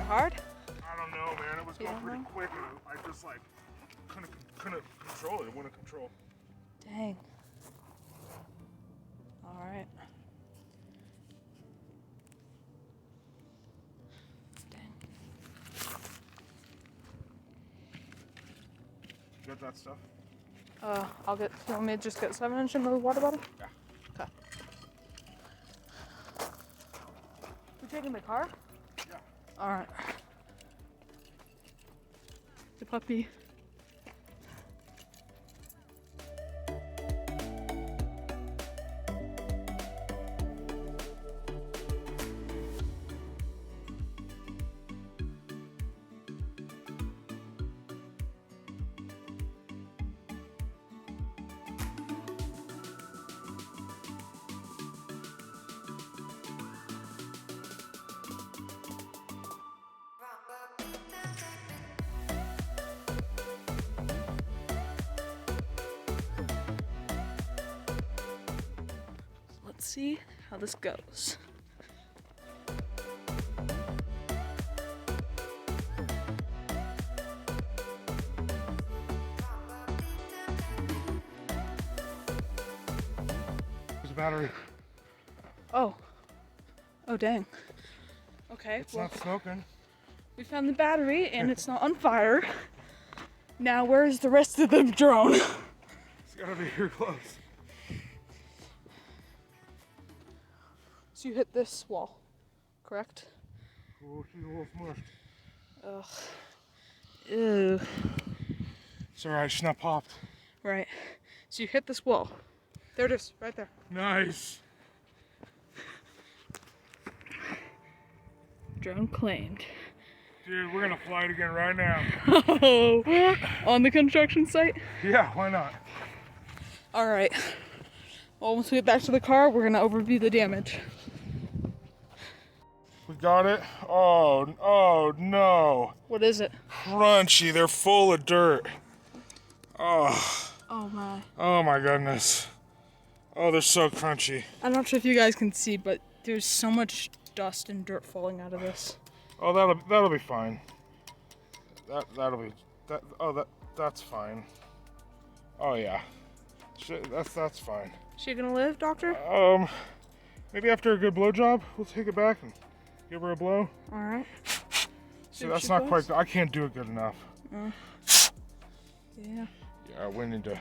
Hard? I don't know, man. It was going pretty quick. I just like couldn't control it. It wouldn't control. Dang. All right. Dang. You got that stuff? I'll get. You want me to just get 7-inch in the water bottle? Yeah. Okay. We taking the car? Yeah. All right. The puppy. Let's see how this goes. There's a battery. Oh. Oh, dang. Okay. It's not smoking. We found the battery and it's not on fire. Now, where's the rest of the drone? It's gotta be here close. So you hit this wall, correct? Oh, she's a little smushed. Ugh. Ew. It's alright, she's not popped. Right. So you hit this wall. There it is, right there. Nice. Drone claimed. Dude, we're gonna fly it again right now. Oh, on the construction site? Yeah, why not? All right. Well, once we get back to the car, we're gonna overview the damage. We got it. Oh no. What is it? Crunchy, they're full of dirt. Oh. Oh my goodness. Oh, they're so crunchy. I'm not sure if you guys can see, but there's so much dust and dirt falling out of this. Oh, that'll be fine. That's fine. Oh yeah. That's fine. She gonna live, doctor? Maybe after a good blowjob, we'll take it back and give her a blow. All right. So that's not quite. I can't do it good enough. Yeah. Yeah, we need to.